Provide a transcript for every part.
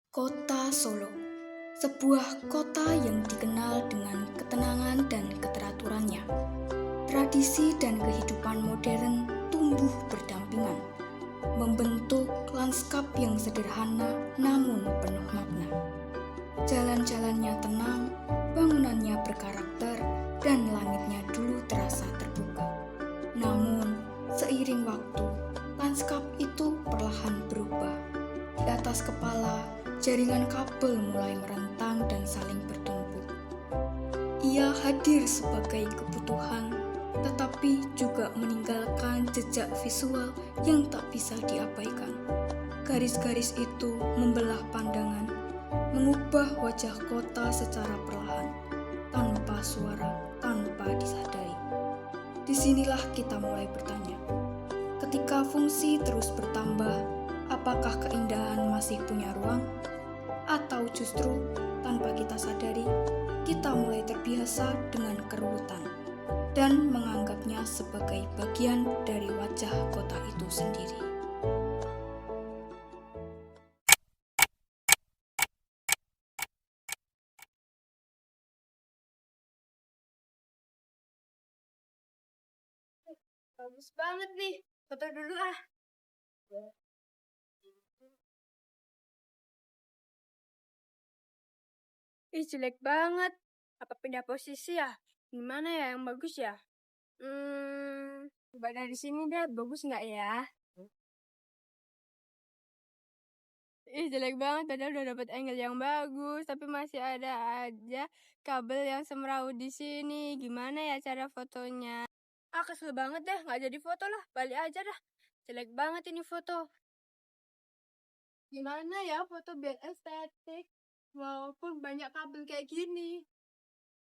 Kota Solo, sebuah kota yang dikenal dengan ketenangan dan keteraturannya. Tradisi dan kehidupan modern tumbuh berdampingan, membentuk lanskap yang sederhana namun penuh makna. Jalan-jalannya tenang, bangunannya berkarakter, dan langitnya dulu terasa terbuka. Namun, seiring waktu, lanskap itu perlahan berubah. Di atas kepala, jaringan kabel mulai merentang dan saling bertumpuk. Ia hadir sebagai kebutuhan, tetapi juga meninggalkan jejak visual yang tak bisa diabaikan. Garis-garis itu membelah pandangan, mengubah wajah kota secara perlahan, tanpa suara, tanpa disadari. Disinilah kita mulai bertanya, ketika fungsi terus bertambah, apakah keindahan masih punya ruang? Atau justru tanpa kita sadari, kita mulai terbiasa dengan keruwetan dan menganggapnya sebagai bagian dari wajah kota itu sendiri. Bagus banget nih, foto dulu ah. Ih, jelek banget. Apa pindah posisi ya? Gimana ya yang bagus ya? Coba dari sini deh, bagus nggak ya? Ih, jelek banget, padahal udah dapet angle yang bagus, tapi masih ada aja kabel yang semeraut di sini. Gimana ya cara fotonya? Ah, kesel banget deh, nggak jadi foto lah, balik aja dah. Jelek banget ini foto. Gimana ya foto biar estetik, walaupun banyak kabel kayak gini.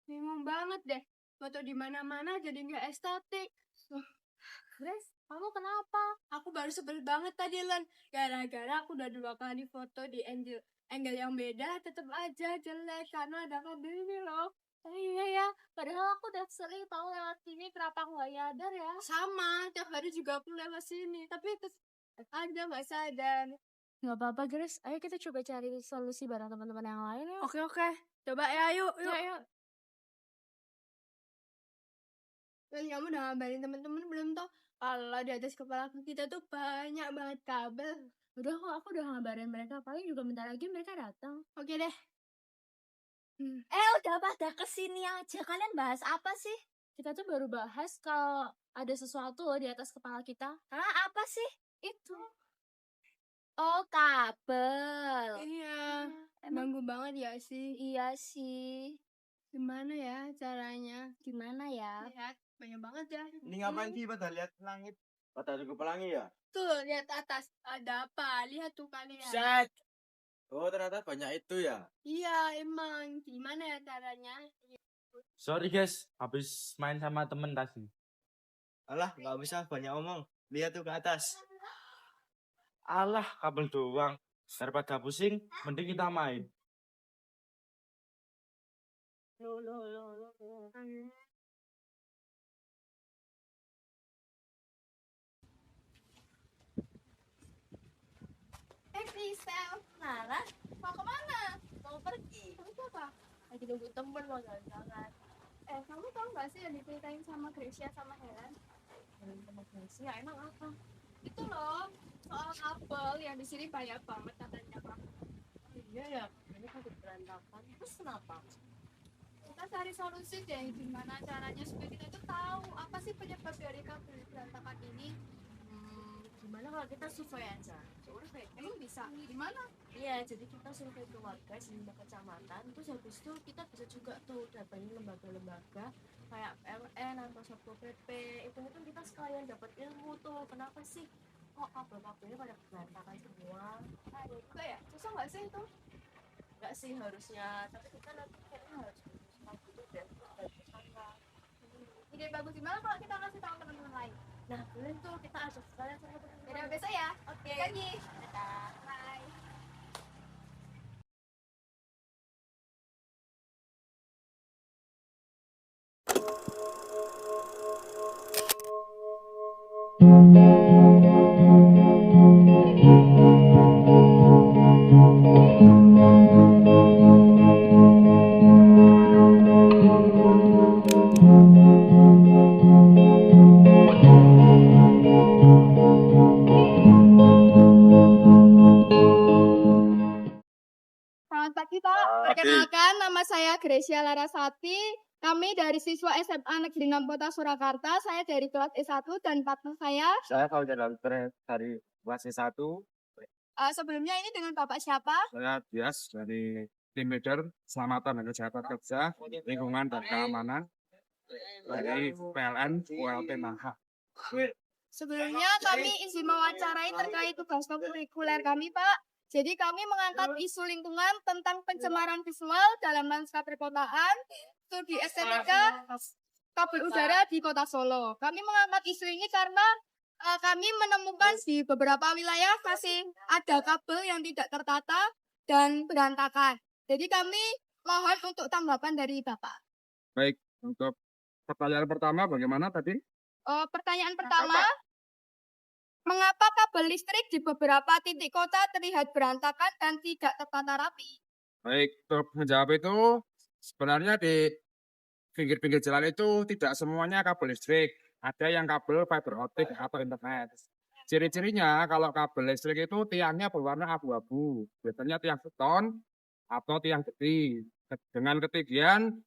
Bingung banget deh, foto di mana-mana jadi nggak estetik. Grace, kamu kenapa? Aku baru sebel banget tadi, Len. Gara-gara aku udah 2 kali foto di angle yang beda, tetep aja jelek karena ada kabel ini loh. Iya ya, padahal aku udah sering tahu lewat sini, kenapa aku nggak nyadar ya? Sama, tiap hari juga aku lewat sini, tapi terus aja nggak sadar. Nggak apa-apa, Grace. Ayo kita coba cari solusi bareng teman-teman yang lain ya. Oke. Coba ya, yuk. Yuk. Dan kamu udah ngabarin temen-temen belum toh? Kalau di atas kepala kita tuh banyak banget kabel. Udah kok, aku udah ngabarin mereka. Paling juga bentar lagi mereka datang. Oke deh. Udah pada kesini aja. Kalian bahas apa sih? Kita tuh baru bahas kalau ada sesuatu loh di atas kepala kita. Hah, apa sih? Itu. Oh, kabel. Iya. Emang Ganggu banget ya sih. iya sih. Gimana ya caranya? Gimana ya? Lihat, banyak banget ya. Ini ngapain sih pada lihat langit? Pada ke pelangi ya? Tuh, lihat atas. Ada apa? Lihat tuh kalian. Set. Oh ternyata banyak itu ya. Iya, emang. Gimana ya caranya? Sorry guys, habis main sama temen tadi. Alah nggak bisa banyak omong. Lihat tuh ke atas. Alah, kabel doang. Daripada pusing, mending kita main. Kristel, Nara, mau kemana? Mau pergi. Kamu apa? Lagi nunggu temen mau jalan-jalan. Kamu tahu nggak sih yang diceritain sama Gracia sama Helen? Sama Grace, ya emang apa? Itu loh, soal kabel yang di sini banyak banget katanya, Pak. Iya ya, ini kan berantakan. Terus kenapa? Kita cari solusi deh, gimana caranya supaya kita tuh tahu apa sih penyebab dari kabel berantakan ini. Gimana kalau kita survei aja? Survei? Emang bisa? Gimana? Iya, jadi kita survei ke warga di 5 kecamatan. Terus habis itu kita bisa juga tuh datangin lembaga-lembaga kayak PLN atau Satpol PP. Itu kan kita sekalian dapat ilmu tuh. Kenapa sih kok kabel-kabelnya pada berantakan semua? Aduh, enggak ya? Susah nggak sih itu? Enggak sih harusnya, tapi kita nanti kayaknya harus tahu dulu deh dari tersangka. Ide bagus gimana kalau kita kasih tahu teman-teman lain? Nah, boleh tuh kita ajak sekalian sama teman-teman. Yaudah, besok ya. Oke. Pagi. Dadah. Bye. Gresia Larasati. Kami dari siswa SMA Negeri 6 Kota Surakarta. Saya dari kelas E1 dan partner saya. Saya Fauzan Alfred dari kelas 1. Sebelumnya ini dengan Bapak siapa? Saya Dias dari tim leader Keselamatan dan Kesehatan Kerja, Lingkungan dan Keamanan dari PLN ULT Naha. Sebelumnya kami izin mewawancarai terkait tugas kurikuler kami, Pak. Jadi kami mengangkat isu lingkungan tentang pencemaran visual dalam lanskap perkotaan, studi estetika, kabel udara di Kota Solo. Kami mengangkat isu ini karena kami menemukan di beberapa wilayah masih ada kabel yang tidak tertata dan berantakan. Jadi kami mohon untuk tanggapan dari Bapak. Baik, untuk pertanyaan pertama bagaimana tadi? Pertanyaan pertama, mengapa kabel listrik di beberapa titik kota terlihat berantakan dan tidak tertata rapi? Baik, untuk menjawab itu sebenarnya di pinggir-pinggir jalan itu tidak semuanya kabel listrik. Ada yang kabel fiber optik atau internet. Ciri-cirinya kalau kabel listrik itu tiangnya berwarna abu-abu. Biasanya tiang beton atau tiang besi dengan ketinggian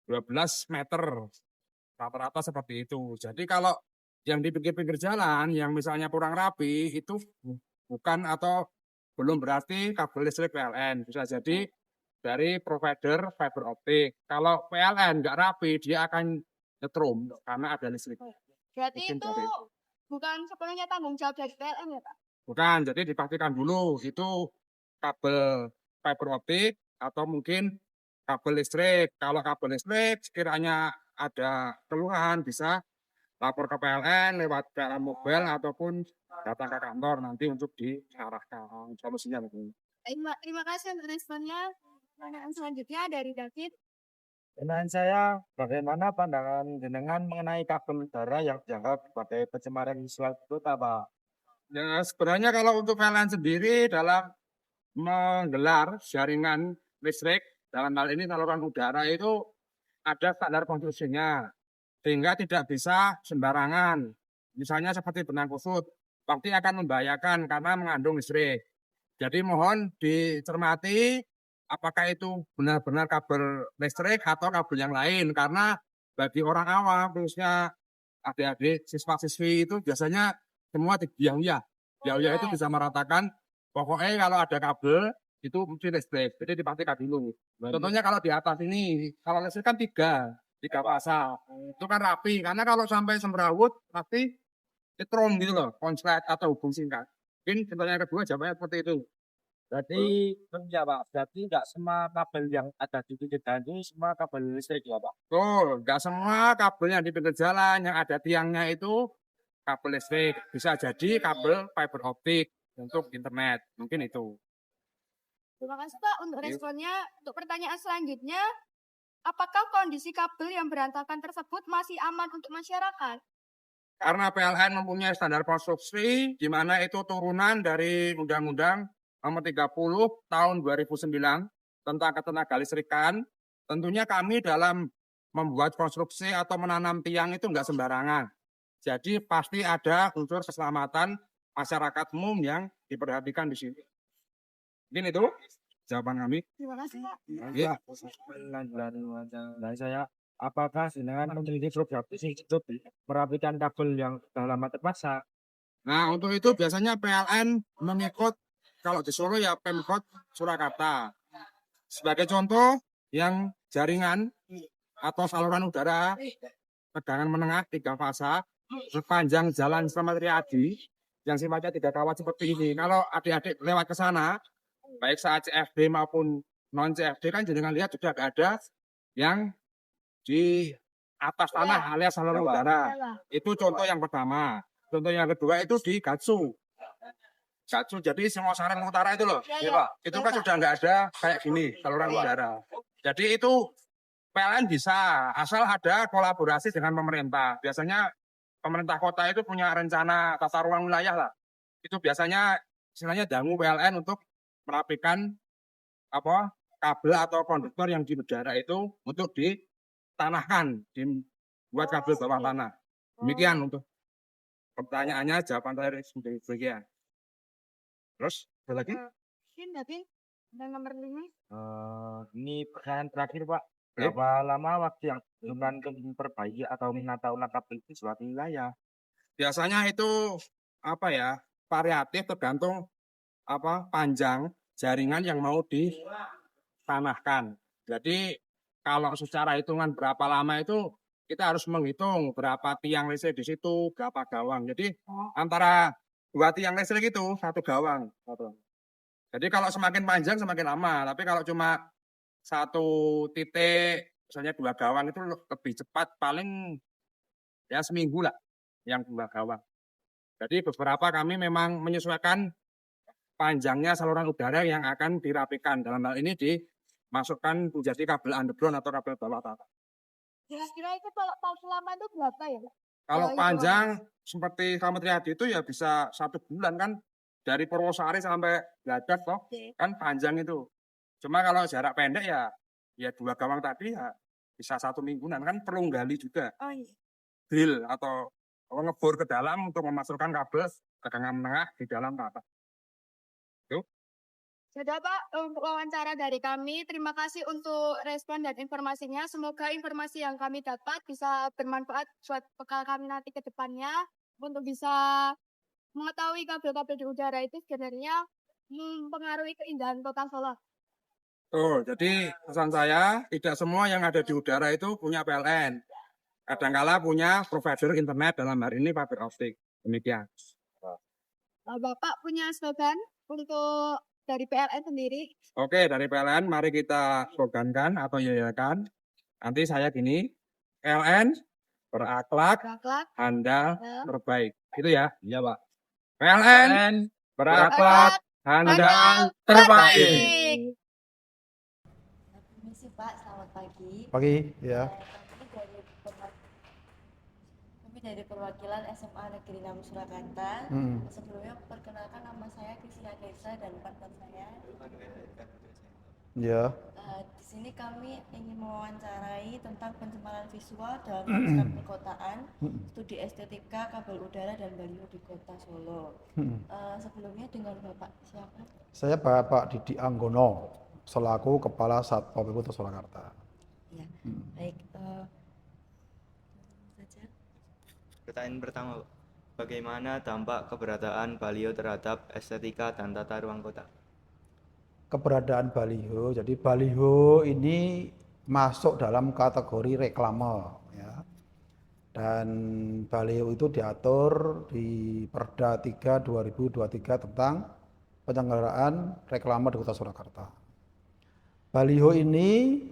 12 meter. Rata-rata seperti itu. Jadi kalau yang di pinggir-pinggir jalan yang misalnya kurang rapi itu bukan atau belum berarti kabel listrik PLN. Bisa jadi dari provider fiber optik. Kalau PLN nggak rapi dia akan nyetrum karena ada listrik. Berarti Mungkin itu dari- bukan sepenuhnya tanggung jawab dari PLN ya, Pak? Bukan, jadi dipastikan dulu itu kabel fiber optik atau mungkin kabel listrik. Kalau kabel listrik sekiranya ada keluhan bisa lapor ke PLN lewat PLN mobile ataupun datang ke kantor nanti untuk diarahkan solusinya. Terima kasih untuk responnya. Pertanyaan selanjutnya dari David. Pertanyaan saya, bagaimana pandangan jenengan mengenai kabel udara yang dianggap sebagai pencemaran visual itu apa? Ya, sebenarnya kalau untuk PLN sendiri dalam menggelar jaringan listrik dalam hal ini saluran udara itu ada standar konstruksinya sehingga tidak bisa sembarangan. Misalnya seperti benang kusut, pasti akan membahayakan karena mengandung listrik. Jadi mohon dicermati apakah itu benar-benar kabel listrik atau kabel yang lain karena bagi orang awam khususnya adik-adik siswa-siswi itu biasanya semua dibiang-biang. Biang-biang itu bisa meratakan pokoknya kalau ada kabel itu mesti listrik. Jadi dipastikan dulu. Contohnya kalau di atas ini, kalau listrik kan tiga pasang. Itu kan rapi karena kalau sampai semrawut pasti setrum gitu loh, konslet atau hubung singkat. Mungkin pertanyaan kedua jawabannya seperti itu. Berarti ya Pak, berarti nggak semua kabel yang ada di pinggir jalan itu semua kabel listrik ya Pak? Betul, nggak semua kabel yang di pinggir jalan yang ada tiangnya itu kabel listrik. Bisa jadi kabel fiber optik untuk internet. Mungkin itu. Terima kasih Pak untuk responnya. Untuk pertanyaan selanjutnya, apakah kondisi kabel yang berantakan tersebut masih aman untuk masyarakat? Karena PLN mempunyai standar konstruksi di mana itu turunan dari Undang-Undang Nomor 30 Tahun 2009 tentang ketenaga listrikan. Tentunya kami dalam membuat konstruksi atau menanam tiang itu enggak sembarangan. Jadi pasti ada unsur keselamatan masyarakat umum yang diperhatikan di sini. Mungkin itu jawaban kami. Terima kasih Pak. Ya. Dari saya, apakah jenengan memiliki program untuk merapikan kabel yang sudah lama terpasang? Nah, untuk itu biasanya PLN mengikut kalau di Solo ya Pemkot Surakarta. Sebagai contoh yang jaringan atau saluran udara tegangan menengah 3 fasa sepanjang jalan Slamet Riyadi yang sifatnya tidak kawat seperti ini. Kalau adik-adik lewat ke sana, baik saat CFD maupun non CFD kan jenengan lihat sudah ada yang di atas tanah alias saluran udara. Itu contoh yang pertama. Contoh yang kedua itu di Gatsu. Gatsu jadi Singosaren Utara itu loh. Ya, ya. Itu kan sudah nggak ada kayak gini saluran udara. Jadi itu PLN bisa asal ada kolaborasi dengan pemerintah. Biasanya pemerintah kota itu punya rencana tata ruang wilayah lah. Itu biasanya istilahnya dangu PLN untuk merapikan kabel atau konduktor yang di udara itu untuk ditanahkan, dibuat kabel bawah tanah. Demikian untuk pertanyaannya, jawaban dari demikian. Terus ada lagi? Mungkin David dan nomor 5. Ini pertanyaan terakhir Pak. Berapa lama waktu yang digunakan untuk memperbaiki atau menata ulang kabel di suatu wilayah? Biasanya itu apa ya, variatif tergantung apa panjang jaringan yang mau ditanahkan. Jadi kalau secara hitungan berapa lama itu kita harus menghitung berapa tiang listrik di situ, berapa gawang. Jadi antara 2 tiang listrik itu 1 gawang. Jadi kalau semakin panjang semakin lama. Tapi kalau cuma 1 titik, misalnya 2 gawang itu lebih cepat, paling ya seminggu lah yang 2 gawang. Jadi beberapa kami memang menyesuaikan panjangnya saluran udara yang akan dirapikan. Dalam hal ini dimasukkan menjadi kabel underground atau kabel bawah tanah. Kira-kira itu kalau paling lama itu berapa ya? Kalau itu panjang seperti Kamu Triadi itu ya bisa 1 bulan kan, dari Purwosari sampai Gladak toh, kan panjang itu. Cuma kalau jarak pendek ya 2 gawang tadi ya bisa 1 mingguan, kan perlu gali juga. Oh iya. Drill atau ngebor ke dalam untuk memasukkan kabel tegangan menengah di dalam tanah. Sudah Pak, untuk wawancara dari kami, terima kasih untuk respon dan informasinya. Semoga informasi yang kami dapat bisa bermanfaat buat bekal kami nanti ke depannya untuk bisa mengetahui kabel-kabel di udara itu sebenarnya mempengaruhi keindahan kota Solo. Jadi pesan saya, tidak semua yang ada di udara itu punya PLN. Kadangkala punya provider internet, dalam hari ini fiber optik. Demikian. Bapak punya slogan untuk dari PLN sendiri? Oke, dari PLN mari kita slogankan atau yayakan. Nanti saya gini, PLN berakhlak, Berakhlak, handal, ya. terbaik. Gitu ya. Iya, Pak. PLN berakhlak, handal, terbaik. Permisi Pak, selamat pagi. Pagi, ya. Kami dari perwakilan SMA Negeri 6 Surakarta. Sebelumnya perkenalkan nama saya Krisya Desa dan partner saya. Ya. Di sini kami ingin mewawancarai tentang pencemaran visual dalam konsep perkotaan, studi estetika kabel udara dan baliho di kota Solo. Sebelumnya dengan Bapak siapa? Saya Bapak Didi Anggono, selaku Kepala Satpol PP Kota Surakarta. Ya, baik. Saja. Pertanyaan pertama, bagaimana dampak keberadaan baliho terhadap estetika dan tata ruang kota? Keberadaan baliho, jadi baliho ini masuk dalam kategori reklame, ya. Dan baliho itu diatur di Perda 3 2023 tentang penyelenggaraan reklame di Kota Surakarta. Baliho ini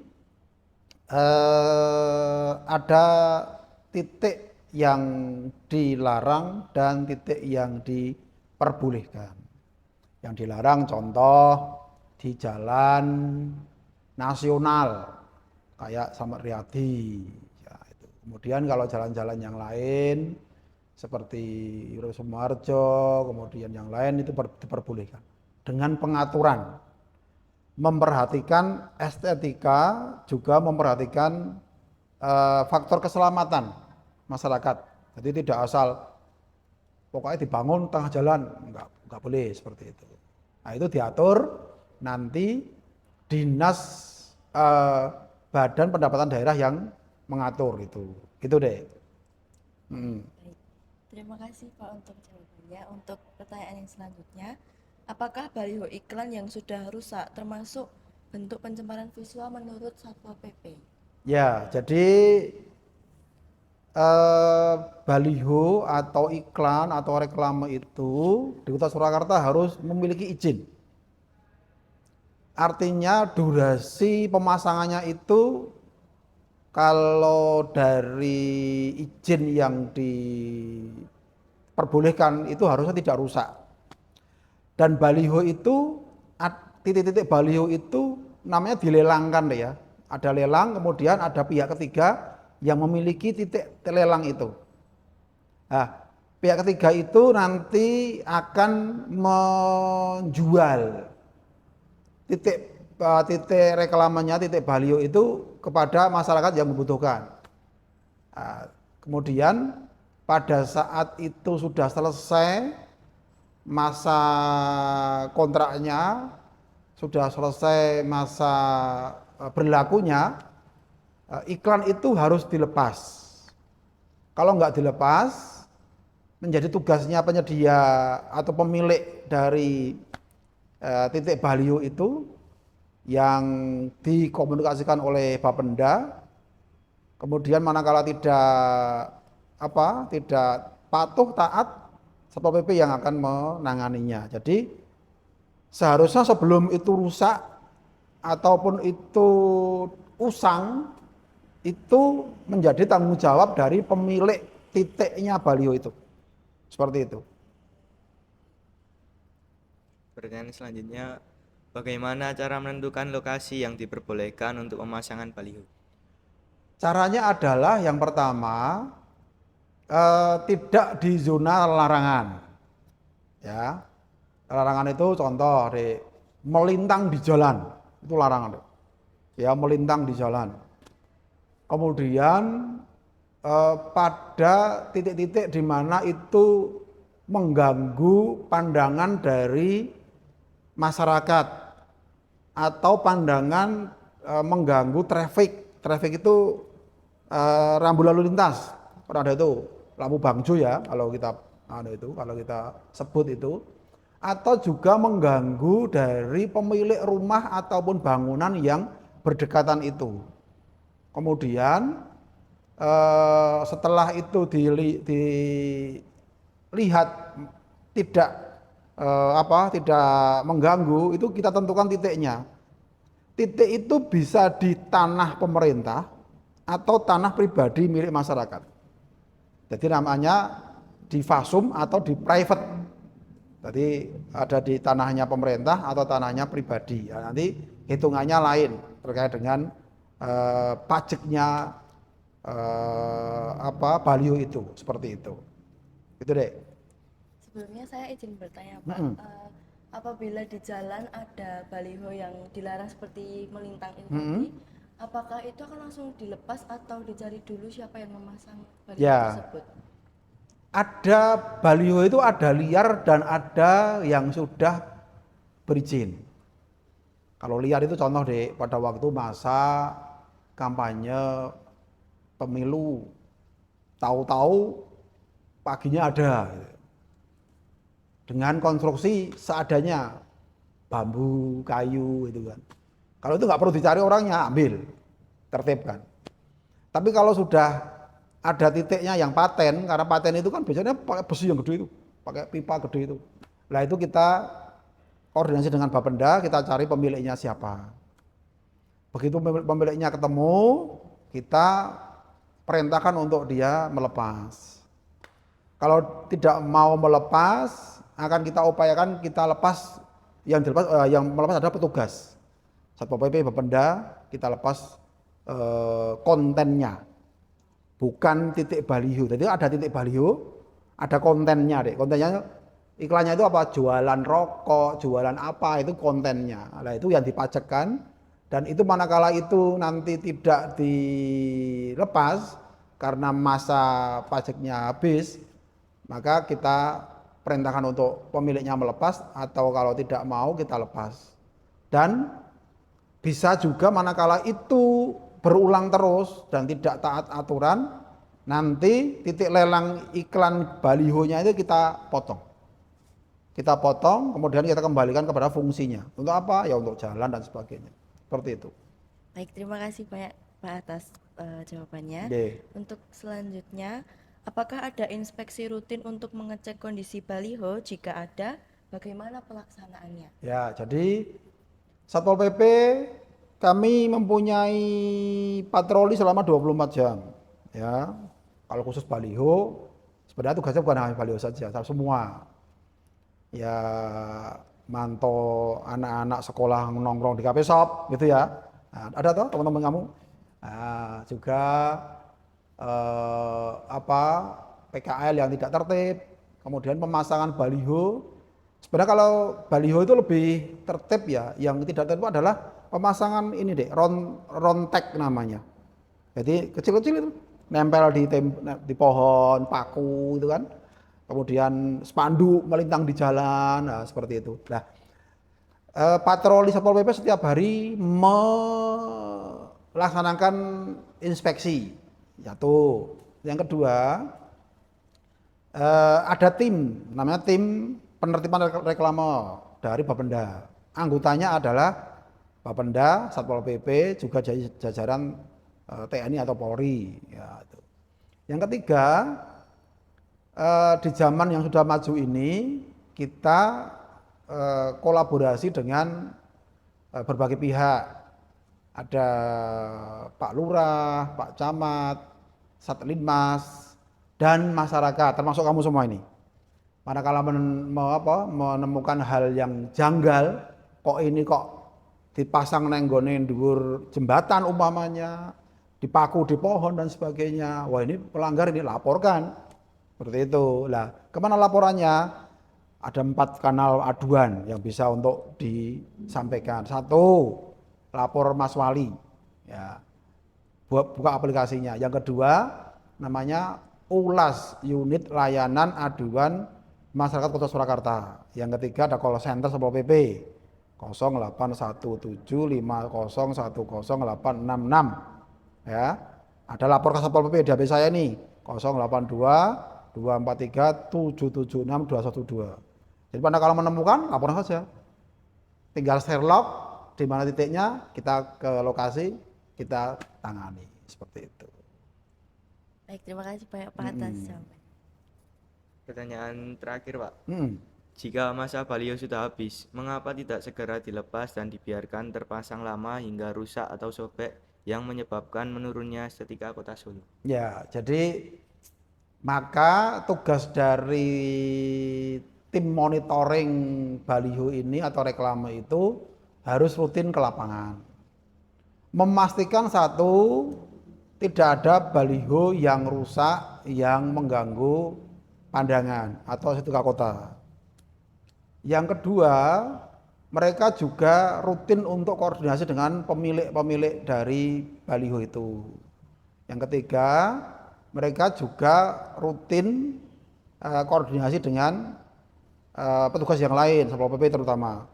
ada titik yang dilarang dan titik yang diperbolehkan. Yang dilarang contoh di jalan nasional kayak Slamet Riyadi, ya, itu. Kemudian kalau jalan-jalan yang lain seperti Sumarjo, kemudian yang lain itu diperbolehkan dengan pengaturan, memperhatikan estetika, juga memperhatikan faktor keselamatan masyarakat. Jadi tidak asal pokoknya dibangun tengah jalan, enggak boleh seperti itu. Nah, itu diatur nanti dinas badan pendapatan daerah yang mengatur itu. Gitu deh. Baik. Terima kasih Pak untuk jawabannya. Untuk pertanyaan yang selanjutnya, apakah baliho iklan yang sudah rusak termasuk bentuk pencemaran visual menurut Satpol PP? Ya, jadi baliho atau iklan atau reklame itu di Kota Surakarta harus memiliki izin. Artinya durasi pemasangannya itu kalau dari izin yang diperbolehkan itu harusnya tidak rusak. Dan baliho itu, titik-titik baliho itu namanya dilelangkan deh ya. Ada lelang, kemudian ada pihak ketiga yang memiliki titik lelang itu. Nah, pihak ketiga itu nanti akan menjual titik reklamenya, titik baliho itu kepada masyarakat yang membutuhkan. Nah, kemudian pada saat itu sudah selesai masa kontraknya, sudah selesai masa berlakunya, iklan itu harus dilepas. Kalau nggak dilepas, menjadi tugasnya penyedia atau pemilik dari titik baliho itu yang dikomunikasikan oleh Bapenda. Kemudian manakala tidak patuh taat, Satpol PP yang akan menanganinya. Jadi seharusnya sebelum itu rusak ataupun itu usang, itu menjadi tanggung jawab dari pemilik titiknya baliho itu. Seperti itu. Pertanyaan selanjutnya, bagaimana cara menentukan lokasi yang diperbolehkan untuk pemasangan baliho? Caranya adalah yang pertama, tidak di zona larangan. Ya. Larangan itu contoh melintang di jalan, itu larangan. Ya, melintang di jalan. Kemudian pada titik-titik di mana itu mengganggu pandangan dari masyarakat atau pandangan mengganggu traffic. Traffic itu rambu lalu lintas. Ada itu lampu bangjo ya kalau kita sebut itu, atau juga mengganggu dari pemilik rumah ataupun bangunan yang berdekatan itu. Kemudian setelah itu dilihat tidak mengganggu, itu kita tentukan titiknya. Titik itu bisa di tanah pemerintah atau tanah pribadi milik masyarakat. Jadi namanya di fasum atau di private. Jadi ada di tanahnya pemerintah atau tanahnya pribadi. Ya, nanti hitungannya lain terkait dengan pajaknya baliho itu, seperti itu. Itu deh. Sebelumnya saya izin bertanya Pak, apabila di jalan ada baliho yang dilarang seperti melintang ini tadi, apakah itu akan langsung dilepas atau dicari dulu siapa yang memasang baliho tersebut? Ada baliho itu ada liar dan ada yang sudah berizin. Kalau liar itu contoh pada waktu masa kampanye pemilu, tahu-tahu paginya ada dengan konstruksi seadanya, bambu, kayu itu kan. Kalau itu nggak perlu dicari orangnya, ambil, tertibkan. Tapi kalau sudah ada titiknya yang paten, karena paten itu kan biasanya pakai besi yang gede itu, pakai pipa gede itu. Nah itu kita koordinasi dengan Bapenda, kita cari pemiliknya siapa. Begitu pemiliknya ketemu, kita perintahkan untuk dia melepas. Kalau tidak mau melepas, akan kita upayakan kita lepas, yang melepas adalah petugas. Satpol PP Bapenda, kita lepas kontennya. Bukan titik baliho. Jadi ada titik baliho, ada kontennya deh. Kontennya iklannya itu apa? Jualan rokok, jualan apa, itu kontennya. Nah, itu yang dipajakkan. Dan itu manakala itu nanti tidak dilepas karena masa pajaknya habis, maka kita perintahkan untuk pemiliknya melepas, atau kalau tidak mau kita lepas. Dan bisa juga manakala itu berulang terus dan tidak taat aturan, nanti titik lelang iklan balihonya itu kita potong. Kita potong, kemudian kita kembalikan kepada fungsinya. Untuk apa? Ya untuk jalan dan sebagainya. Seperti itu. Baik, terima kasih banyak Pak atas jawabannya. Oke. Untuk selanjutnya, apakah ada inspeksi rutin untuk mengecek kondisi baliho? Jika ada, bagaimana pelaksanaannya? Ya, jadi Satpol PP kami mempunyai patroli selama 24 jam. Ya. Kalau khusus baliho, sebenarnya tugasnya bukan hanya baliho saja, tapi semua. Ya, mantau anak-anak sekolah nongkrong di cafe shop gitu ya. Nah, ada toh teman-teman kamu? Nah, juga PKL yang tidak tertib, kemudian pemasangan baliho. Sebenarnya kalau baliho itu lebih tertib ya, yang tidak tertib adalah pemasangan ini deh, rontek namanya. Jadi kecil-kecil itu nempel di pohon, paku itu kan. Kemudian spanduk melintang di jalan, nah, seperti itu. Nah, patroli Satpol PP setiap hari laksanakan inspeksi. Satu. Yang kedua, ada tim, namanya tim penertiban reklame dari Bapenda. Anggotanya adalah Bapenda, Satpol PP, juga jajaran TNI atau Polri. Ya, itu. Yang ketiga, di zaman yang sudah maju ini, kita kolaborasi dengan berbagai pihak. Ada Pak Lurah, Pak Camat, Satlinmas, dan masyarakat, termasuk kamu semua ini. Manakala menemukan hal yang janggal, kok dipasang nenggone dhuwur jembatan umpamanya, dipaku di pohon dan sebagainya. Wah, ini pelanggar, ini laporkan. Seperti itu. Lah, kemana laporannya? Ada 4 kanal aduan yang bisa untuk disampaikan. 1, lapor Mas Wali. Ya. Buka aplikasinya. Yang kedua, namanya ULAS, Unit Layanan Aduan Masyarakat Kota Surakarta. Yang ketiga ada call center Satpol PP 0817501086. Ya. Ada lapor ke Satpol PP di HP saya nih 082 243 776 212. Jadi kalau menemukan laporan saja. Tinggal share log di mana titiknya, kita ke lokasi, kita tangani seperti itu. Baik, terima kasih banyak Pak atas jawaban. Pertanyaan terakhir, Pak. Hmm. Jika masa baliho sudah habis, mengapa tidak segera dilepas dan dibiarkan terpasang lama hingga rusak atau sobek yang menyebabkan menurunnya estetika Kota Solo? Ya, jadi maka tugas dari tim monitoring baliho ini atau reklame itu harus rutin ke lapangan. Memastikan satu, tidak ada baliho yang rusak, yang mengganggu pandangan atau estetika kota. Yang kedua, mereka juga rutin untuk koordinasi dengan pemilik-pemilik dari baliho itu. Yang ketiga, mereka juga rutin koordinasi dengan petugas yang lain, Satpol PP terutama.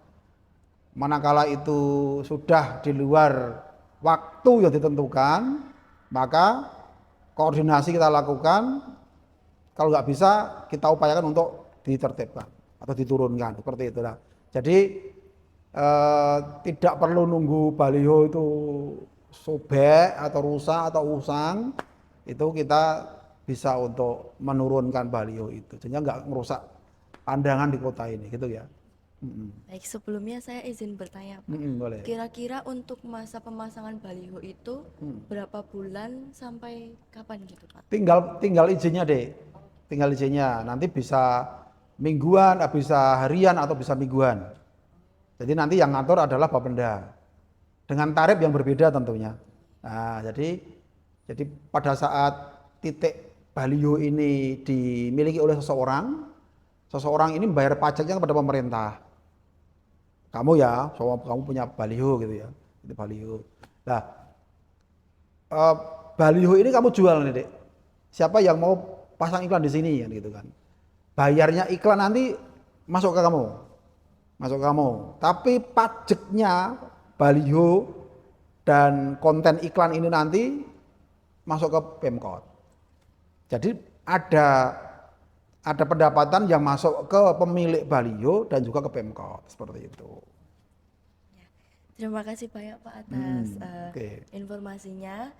Manakala itu sudah di luar waktu yang ditentukan, maka koordinasi kita lakukan. Kalau nggak bisa, kita upayakan untuk ditertibkan atau diturunkan, seperti itulah. Jadi tidak perlu nunggu baliho itu sobek atau rusak atau usang, itu kita bisa untuk menurunkan baliho itu, sehingga nggak merusak pandangan di kota ini, gitu ya. Baik, sebelumnya saya izin bertanya, Pak. Boleh. Kira-kira untuk masa pemasangan baliho itu berapa bulan sampai kapan gitu, Pak? Tinggal izinnya deh, tinggal izinnya. Nanti bisa mingguan, bisa harian atau bisa mingguan. Jadi nanti yang ngatur adalah Bapenda dengan tarif yang berbeda tentunya. Nah, jadi pada saat titik baliho ini dimiliki oleh seseorang ini membayar pajaknya kepada pemerintah. Kamu ya, kamu punya baliho gitu ya, itu baliho. Nah, baliho ini kamu jual nih, Dek. Siapa yang mau pasang iklan di sini, gitu kan? Bayarnya iklan nanti masuk ke kamu. Tapi pajaknya baliho dan konten iklan ini nanti masuk ke Pemkot. Jadi ada pendapatan yang masuk ke pemilik baliho dan juga ke Pemkot, seperti itu. Terima kasih banyak Pak atas informasinya.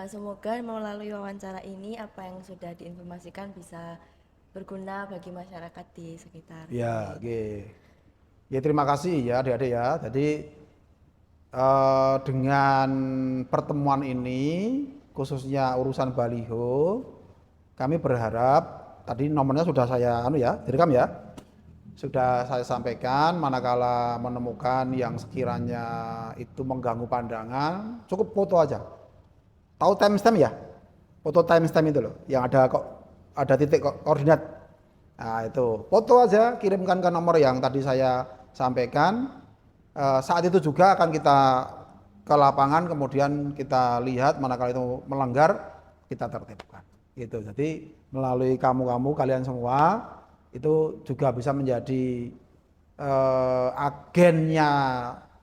Semoga melalui wawancara ini apa yang sudah diinformasikan bisa berguna bagi masyarakat di sekitar. Ya, ya terima kasih ya adik-adik ya. Jadi dengan pertemuan ini khususnya urusan baliho, kami berharap tadi nomornya sudah saya direkam ya. Sudah saya sampaikan, manakala menemukan yang sekiranya itu mengganggu pandangan, cukup foto aja. Tahu timestamp ya? Foto timestamp itu loh, yang ada titik koordinat. Nah, itu foto aja, kirimkan ke nomor yang tadi saya sampaikan. Saat itu juga akan kita ke lapangan, kemudian kita lihat manakala itu melanggar, kita tertibkan. Gitu. Jadi melalui kalian semua itu juga bisa menjadi agennya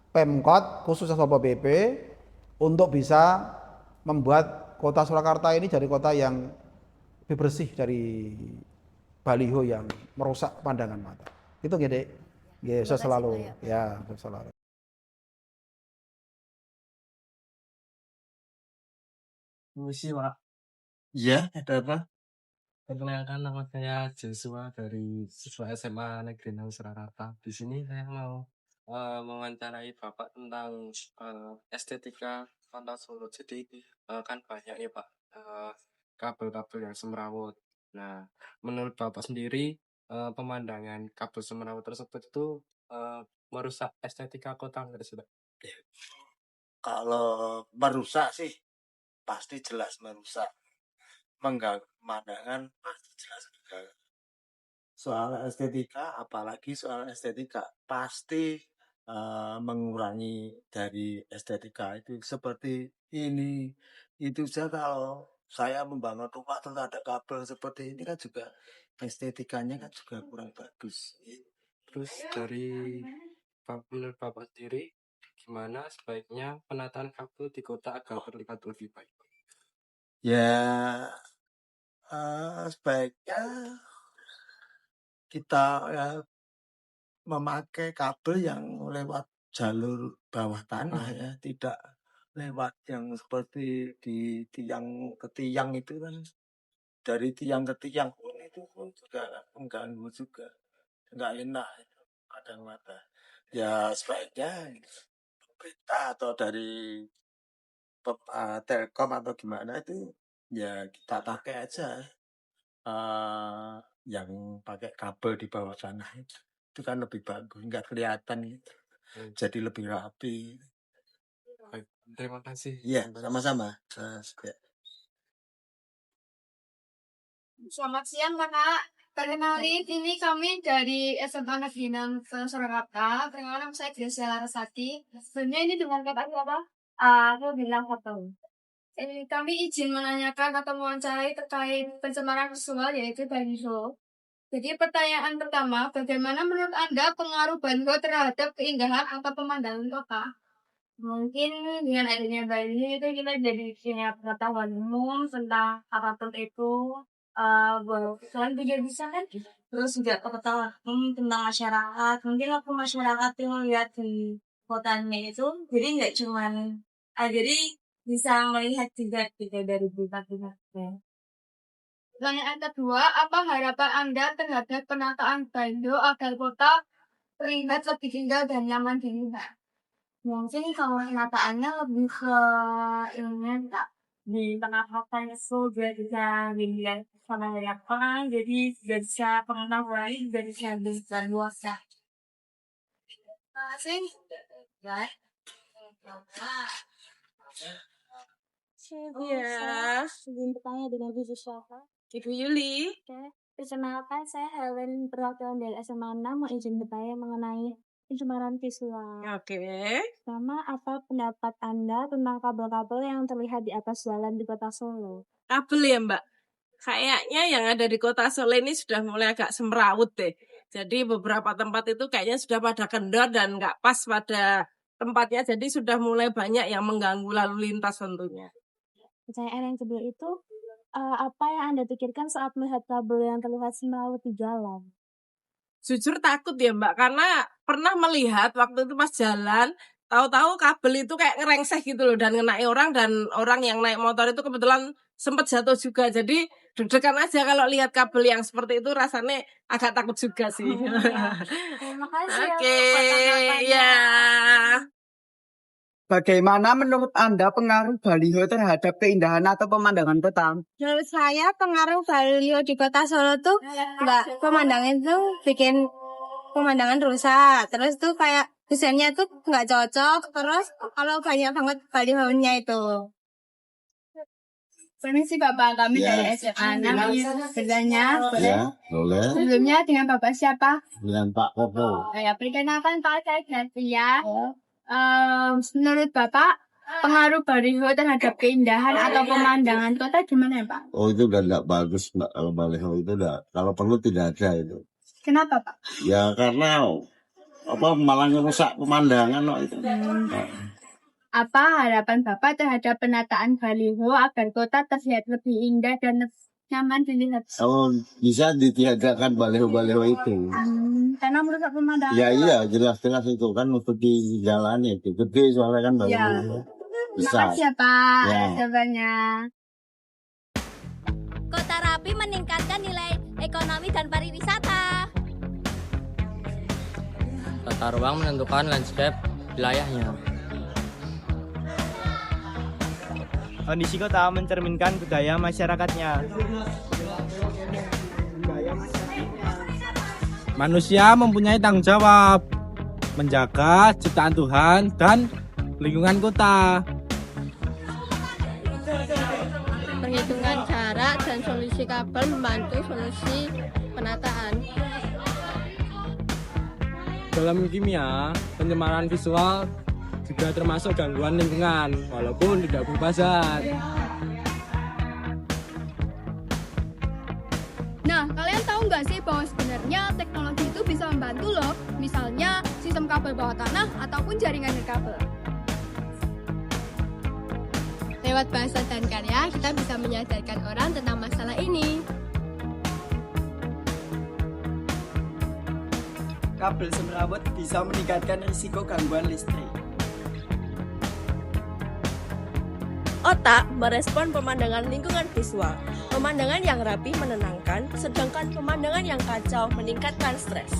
Pemkot khususnya Satpol PP untuk bisa membuat kota Surakarta ini jadi kota yang lebih bersih dari baliho yang merusak pandangan mata. Itu nggih, Dek. Nggih, Terima kasih, selalu. Pak, ya. Ya, selalu. Misi, Pak. Iya, ada apa? Perkenalkan, nama saya Joshua dari siswa SMA Negeri 6 Surakarta. Di sini saya mau mewawancarai Bapak tentang estetika Kota Solo. Jadi kan banyak ya Pak kabel-kabel yang semrawut. Nah, menurut Bapak sendiri pemandangan kabel semrawut tersebut itu merusak estetika kota nggak sih, Pak? Kalau merusak sih pasti jelas merusak. Mengganggu pemandangan pasti jelas mengganggu. Soal estetika, apalagi soal estetika pasti mengurangi dari estetika itu seperti ini. Itu saja kalau saya membangun rumah terus ada kabel seperti ini kan juga estetikanya kan juga kurang bagus. Terus dari menurut Bapak sendiri, gimana sebaiknya penataan kabel di kota agar terlihat lebih baik? Ya sebaiknya kita memakai kabel yang lewat jalur bawah tanah ya, tidak lewat yang seperti di tiang ke tiang itu kan, dari tiang ke tiang pun itu pun juga mengganggu juga, nggak enak itu kadang mata. Ya sebaiknya pemerintah atau dari Telkom atau gimana itu ya kita pakai aja yang pakai kabel di bawah tanah itu kan lebih bagus, nggak kelihatan gitu, jadi lebih rapi. Baik, terima kasih. Iya, sama-sama. Ya. Selamat siang, Kakak. Perkenalin, ini kami dari SMA Negeri 6 Surakarta. Perkenalkan, nama saya Gracia Larasati. Sebenarnya ini dengan kata apa? Aku bilang foto. Kami izin menanyakan atau mewawancarai terkait pencemaran visual, yaitu baliho. Jadi pertanyaan pertama, bagaimana menurut Anda pengaruh baliho terhadap keindahan atau pemandangan kota? Mungkin dengan adanya baliho itu kita jadi punya pengetahuan umum tentang apapun itu. Selain juga bisa kan, terus juga pengetahuan umum tentang masyarakat. Mungkin waktu masyarakat yang melihat di kotanya itu, jadi nggak cuman, jadi bisa melihat juga gitu dari berbagai. Pertanyaan kedua, apa harapan Anda terhadap penataan baliho agar kota terlihat lebih indah dan nyaman dilihat? Mungkin kalau penataannya lebih ke ini tak di tengah kota itu juga bisa dilihat sama banyak orang, jadi juga bisa pengetahuan juga bisa lebih luas ya. Terima kasih. Ya, izin bertanya dengan Bu siapa? Ibu Yuli. Oke. Perkenalkan, saya Helen perwakilan dari SMA 6 mau izin bertanya mengenai pencemaran visual. Oke. Pertama, apa pendapat Anda tentang kabel-kabel yang terlihat di atas jalan di Kota Solo? Kabel ya, Mbak? Kayaknya yang ada di Kota Solo ini sudah mulai agak semrawut deh. Jadi beberapa tempat itu kayaknya sudah pada kendor dan nggak pas pada tempatnya. Jadi sudah mulai banyak yang mengganggu lalu lintas tentunya. Pertanyaan yang kedua itu, apa yang Anda pikirkan saat melihat kabel yang terlihat semrawut di jalan? Jujur takut ya Mbak, karena pernah melihat waktu itu pas jalan, tahu-tahu kabel itu kayak ngerengseh gitu loh dan ngenai orang, dan orang yang naik motor itu kebetulan sempat jatuh juga. Jadi deg-degan aja kalau lihat kabel yang seperti itu, rasanya agak takut juga sih. Terima kasih Oke, ya. ya. Bagaimana menurut Anda pengaruh baliho terhadap keindahan atau pemandangan kota? Menurut saya pengaruh baliho di Kota Solo tuh pemandangan tuh bikin pemandangan rusak. Terus tuh kayak desainnya tuh nggak cocok. Terus kalau banyak banget balihonya itu. Permisi Bapak, kami dari SMA 6 kerjanya. Ya, boleh. Sebelumnya dengan Bapak siapa? Dengan Pak Koko. Ya, perkenalkan Pak, saya Gracia. Menurut Bapak, pengaruh baliho terhadap keindahan atau pemandangan kota gimana ya Pak? Oh, itu udah enggak bagus, Mbak. Kalau baliho itu udah, kalau perlu tidak ada itu. Kenapa Pak? Ya karena malah ngerusak pemandangan itu. Apa harapan Bapak terhadap penataan baliho agar kota terlihat lebih indah dan nyaman dilihat? Kalau bisa ditiadakan baliho-baliho itu. Karena merusak pemandangan. Ya iya, jelas-jelas itu kan untuk di jalan itu. Gede soalnya kan baliho. Besar. Makasih ya Pak Ya. jawabannya. Kota rapi meningkatkan nilai ekonomi dan pariwisata. Tata ruang menentukan landscape wilayahnya. Kondisi kota mencerminkan budaya masyarakatnya. Manusia mempunyai tanggung jawab menjaga ciptaan Tuhan dan lingkungan kota. Perhitungan jarak dan solusi kabel membantu solusi penataan. Dalam kimia, pencemaran visual juga termasuk gangguan lingkungan, walaupun tidak berupa zat. Nah, kalian tahu nggak sih bahwa sebenarnya teknologi itu bisa membantu loh. Misalnya sistem kabel bawah tanah ataupun jaringan nirkabel. Lewat bahasa dan karya, kita bisa menyadarkan orang tentang masalah ini. Kabel semrawut bisa meningkatkan risiko gangguan listrik. Otak merespon pemandangan lingkungan visual. Pemandangan yang rapi menenangkan, sedangkan pemandangan yang kacau meningkatkan stres.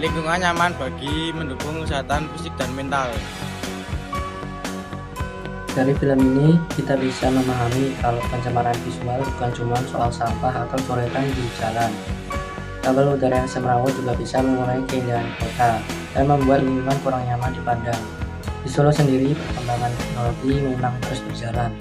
Lingkungan nyaman bagi mendukung kesehatan fisik dan mental. Dari film ini, kita bisa memahami kalau pencemaran visual bukan cuma soal sampah atau coretan di jalan. Kabel udara yang semrawut juga bisa mengurangi keindahan kota dan membuat lingkungan kurang nyaman dipandang. Di Solo sendiri, perkembangan teknologi memang terus berjalan,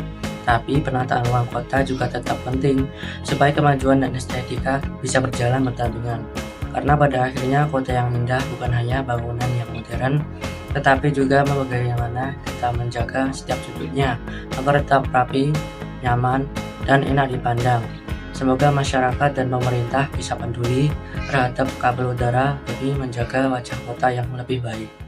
tapi penataan ruang kota juga tetap penting supaya kemajuan dan estetika bisa berjalan berdampingan. Karena pada akhirnya kota yang indah bukan hanya bangunan yang modern, tetapi juga bagaimana kita menjaga setiap sudutnya agar tetap rapi, nyaman, dan enak dipandang. Semoga masyarakat dan pemerintah bisa peduli terhadap kabel udara demi menjaga wajah kota yang lebih baik.